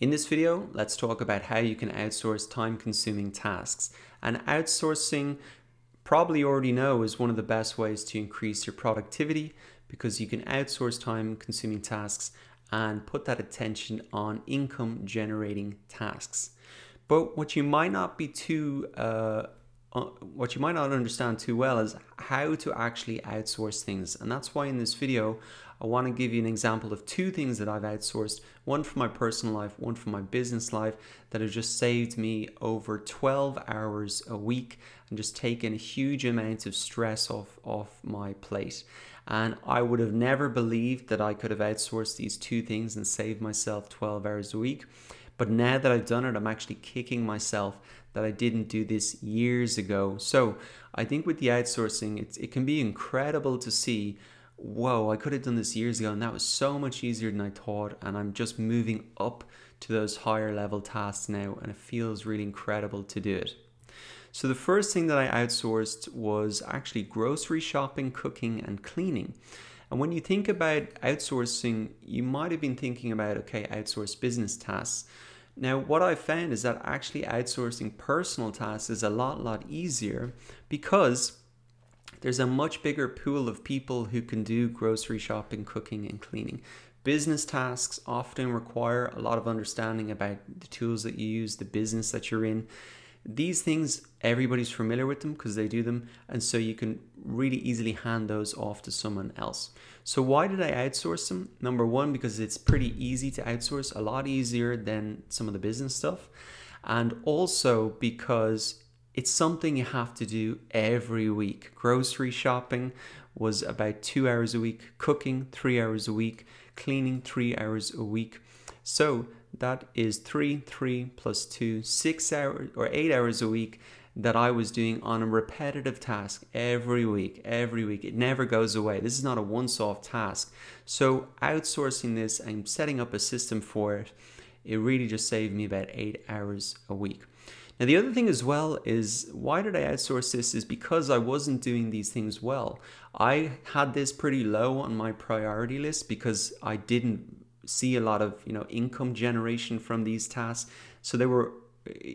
In this video, let's talk about how you can outsource time-consuming tasks. And outsourcing, probably you already know, is one of the best ways to increase your productivity because you can outsource time-consuming tasks and put that attention on income-generating tasks. But what you might not understand too well is how to actually outsource things. And that's why in this video, I want to give you an example of two things that I've outsourced, one for my personal life, one for my business life, that have just saved me over 12 hours a week and just taken a huge amount of stress off my plate. And I would have never believed that I could have outsourced these two things and saved myself 12 hours a week. But now that I've done it, I'm actually kicking myself that I didn't do this years ago. So I think with the outsourcing, it can be incredible to see, whoa, I could have done this years ago and that was so much easier than I thought. And I'm just moving up to those higher level tasks now, and it feels really incredible to do it. So the first thing that I outsourced was actually grocery shopping, cooking, and cleaning. And when you think about outsourcing, you might have been thinking about, okay, outsource business tasks. Now, what I found is that actually outsourcing personal tasks is a lot easier because there's a much bigger pool of people who can do grocery shopping, cooking, and cleaning. Business tasks often require a lot of understanding about the tools that you use, the business that you're in. These things, everybody's familiar with them because they do them, and so you can really easily hand those off to someone else. So why did I outsource them? Number one, because it's pretty easy to outsource, a lot easier than some of the business stuff. And also because it's something you have to do every week. Grocery shopping was about 2 hours a week, cooking 3 hours a week, cleaning 3 hours a week. So that is 3 plus 2, 6 hours or 8 hours a week that I was doing on a repetitive task every week. It never goes away. This is not a once-off task. So outsourcing this and setting up a system for it, it really just saved me about 8 hours a week. Now, the other thing as well is, why did I outsource this? Is because I wasn't doing these things well. I had this pretty low on my priority list because I didn't see a lot of income generation from these tasks. So they were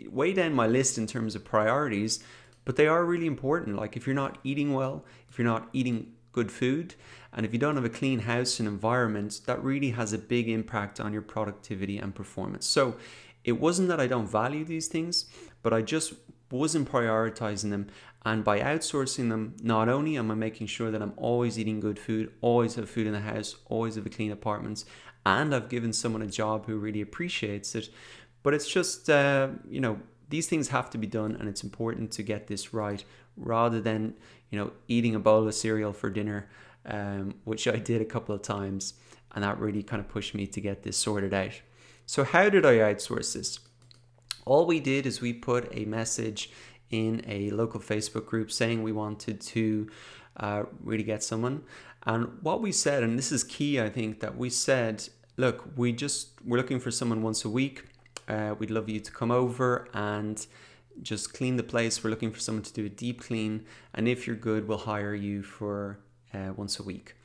way down my list in terms of priorities, but they are really important. Like if you're not eating well, if you're not eating good food, and if you don't have a clean house and environment, that really has a big impact on your productivity and performance. So it wasn't that I don't value these things, but I just wasn't prioritizing them. And by outsourcing them, not only am I making sure that I'm always eating good food, always have food in the house, always have a clean apartments, and I've given someone a job who really appreciates it, but it's just, these things have to be done, and it's important to get this right rather than, eating a bowl of cereal for dinner, which I did a couple of times, and that really kind of pushed me to get this sorted out. So how did I outsource this? All we did is we put a message in a local Facebook group saying we wanted to really get someone. And what we said, and this is key, I think, that we said, look, we're looking for someone once a week. We'd love you to come over and just clean the place. We're looking for someone to do a deep clean. And if you're good, we'll hire you for once a week.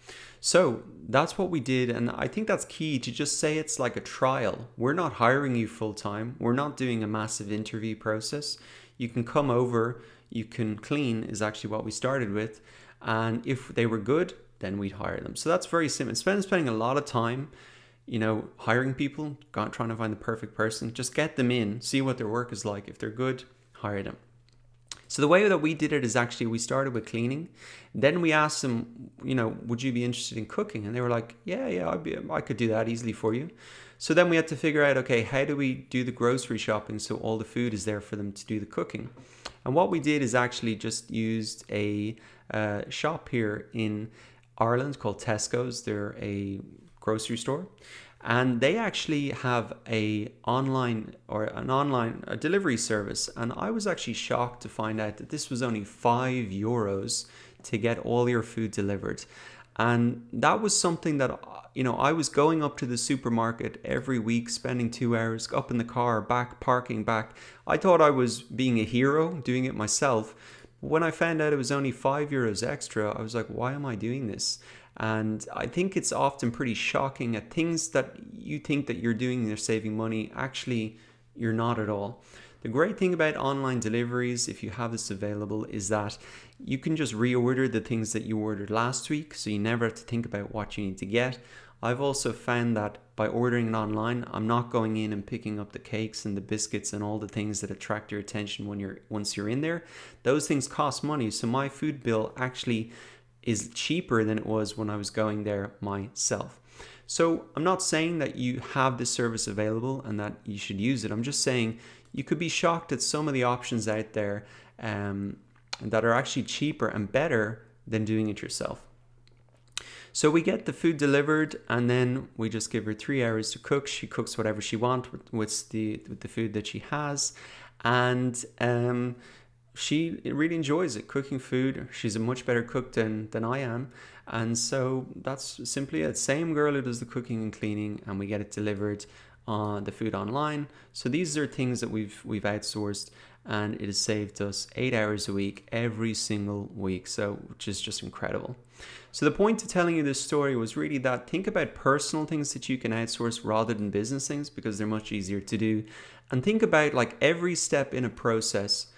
So that's what we did. And I think that's key, to just say it's like a trial. We're not hiring you full time. We're not doing a massive interview process. You can come over, you can clean is actually what we started with. And if they were good, then we'd hire them. So that's very simple. Spending a lot of time, hiring people, trying to find the perfect person. Just get them in, see what their work is like. If they're good, hire them. So the way that we did it is actually we started with cleaning. Then we asked them, would you be interested in cooking? And they were like, yeah, I could do that easily for you. So then we had to figure out, okay, how do we do the grocery shopping so all the food is there for them to do the cooking? And what we did is actually just used a shop here in Ireland called Tesco's. They're a grocery store. And they actually have a delivery service. And I was actually shocked to find out that this was only €5 to get all your food delivered. And that was something that, I was going up to the supermarket every week, spending 2 hours up in the car, back, parking back. I thought I was being a hero doing it myself. When I found out it was only €5 extra, I was like, why am I doing this? And I think it's often pretty shocking at things that you think that you're doing, they're saving money. Actually, you're not at all. The great thing about online deliveries, if you have this available, is that you can just reorder the things that you ordered last week, so you never have to think about what you need to get. I've also found that by ordering it online, I'm not going in and picking up the cakes and the biscuits and all the things that attract your attention once you're in there. Those things cost money, so my food bill actually is cheaper than it was when I was going there myself. So I'm not saying that you have this service available and that you should use it. I'm just saying you could be shocked at some of the options out there that are actually cheaper and better than doing it yourself. So we get the food delivered, and then we just give her 3 hours to cook. She cooks whatever she wants with the food that she has, and she really enjoys it, cooking food. She's a much better cook than I am, and so that's simply it. Same girl who does the cooking and cleaning, and we get it delivered the food online. So these are things that we've outsourced, and it has saved us 8 hours a week every single week, so which is just incredible. So the point of telling you this story was really that think about personal things that you can outsource rather than business things, because they're much easier to do, and think about like every step in a process,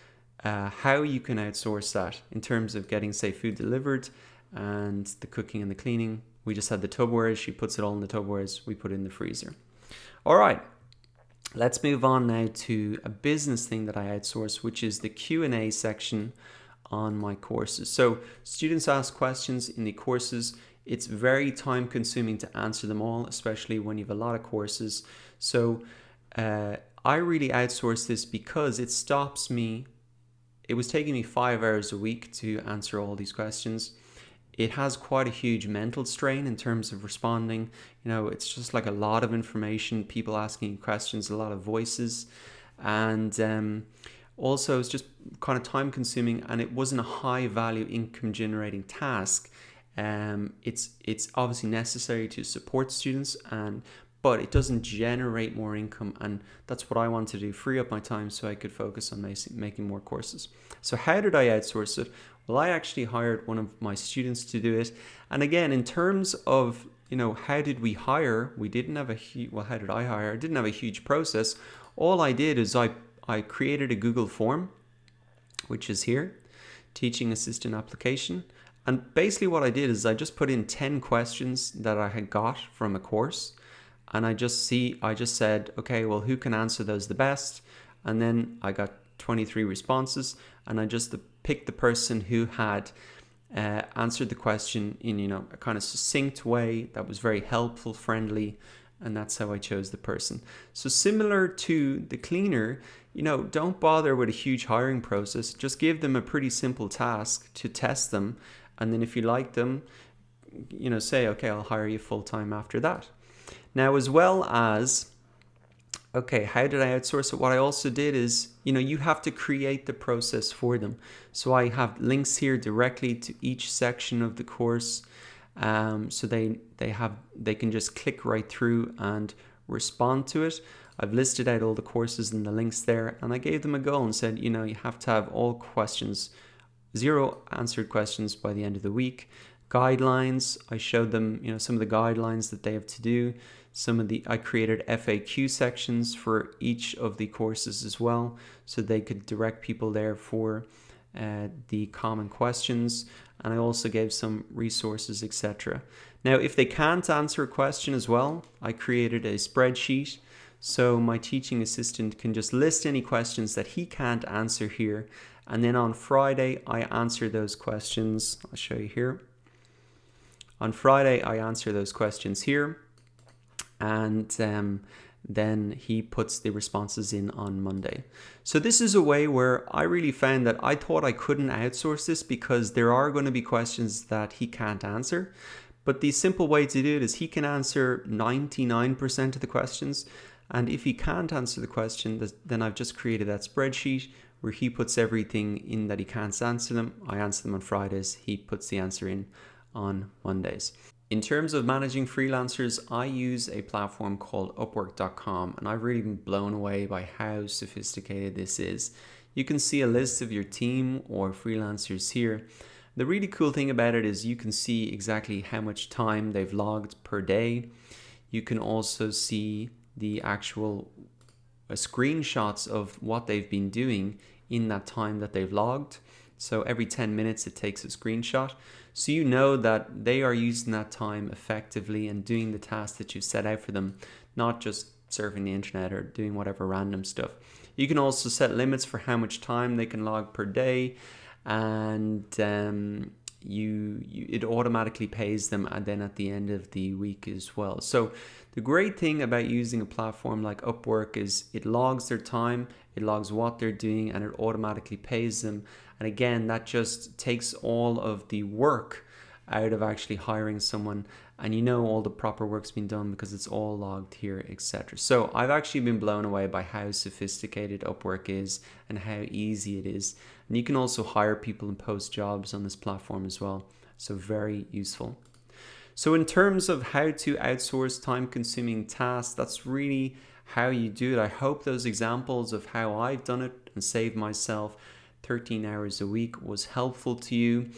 how you can outsource that in terms of getting, say, food delivered and the cooking and the cleaning. We just had the Tupperwares. She puts it all in the Tupperwares. We put it in the freezer. All right, let's move on now to a business thing that I outsource, which is the Q&A section on my courses. So students ask questions in the courses. It's very time consuming to answer them all, especially when you have a lot of courses. So I really outsource this because it stops me. It was taking me 5 hours a week to answer all these questions. It has quite a huge mental strain in terms of responding. You know, it's just like a lot of information, people asking questions, a lot of voices. And also it's just kind of time consuming, and it wasn't a high value income generating task. It's obviously necessary to support students, but it doesn't generate more income, and that's what I want to do, free up my time so I could focus on making more courses. So how did I outsource it? Well, I actually hired one of my students to do it. And again, in terms of, you know, how did we hire? We didn't have how did I hire? I didn't have a huge process. All I did is I created a Google form, which is here, teaching assistant application. And basically what I did is I just put in 10 questions that I had got from a course. And I just said, okay, well, who can answer those the best? And then I got 23 responses, and I just picked the person who had answered the question in, you know, a kind of succinct way that was very helpful, friendly, and that's how I chose the person. So similar to the cleaner, you know, don't bother with a huge hiring process. Just give them a pretty simple task to test them, and then if you like them, you know, say, okay, I'll hire you full time after that. Now, as well as, okay, how did I outsource it? What I also did is, you know, you have to create the process for them. So I have links here directly to each section of the course. So they can just click right through and respond to it. I've listed out all the courses and the links there, and I gave them a goal and said, you know, you have to have all questions, 0 answered questions by the end of the week. Guidelines, I showed them, you know, some of the guidelines that they have to do. I created FAQ sections for each of the courses as well, so they could direct people there for the common questions. And I also gave some resources, etc. Now, if they can't answer a question as well, I created a spreadsheet, so my teaching assistant can just list any questions that he can't answer here. And then on Friday, I answer those questions. I'll show you here. On Friday, I answer those questions here, and then he puts the responses in on Monday. So this is a way where I really found that I thought I couldn't outsource this because there are going to be questions that he can't answer. But the simple way to do it is he can answer 99% of the questions. And if he can't answer the question, then I've just created that spreadsheet where he puts everything in that he can't answer them. I answer them on Fridays. He puts the answer in on Mondays. In terms of managing freelancers, I use a platform called Upwork.com, and I've really been blown away by how sophisticated this is. You can see a list of your team or freelancers here, The really cool thing about it is you can see exactly how much time they've logged per day. You can also see the actual screenshots of what they've been doing in that time that they've logged. So every 10 minutes it takes a screenshot. So you know that they are using that time effectively and doing the tasks that you set out for them, not just surfing the internet or doing whatever random stuff. You can also set limits for how much time they can log per day, and it automatically pays them, and then at the end of the week as well. So the great thing about using a platform like Upwork is it logs their time, it logs what they're doing, and it automatically pays them. And again, that just takes all of the work out of actually hiring someone, and you know all the proper work's been done because it's all logged here, etc. So I've actually been blown away by how sophisticated Upwork is and how easy it is. And you can also hire people and post jobs on this platform as well. So very useful. So in terms of how to outsource time-consuming tasks, that's really how you do it. I hope those examples of how I've done it and saved myself 13 hours a week was helpful to you.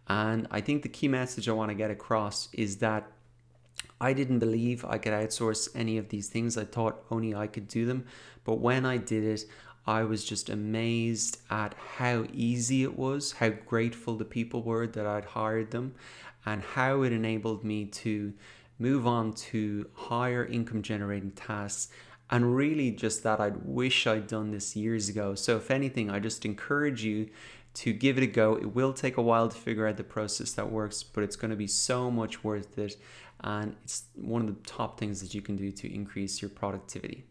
And I think the key message I want to get across is that I didn't believe I could outsource any of these things. I thought only I could do them. But when I did it, I was just amazed at how easy it was, how grateful the people were that I'd hired them, and how it enabled me to move on to higher income generating tasks. And really just that I wish I'd done this years ago. So if anything, I just encourage you to give it a go. It will take a while to figure out the process that works, but it's going to be so much worth it. And it's one of the top things that you can do to increase your productivity.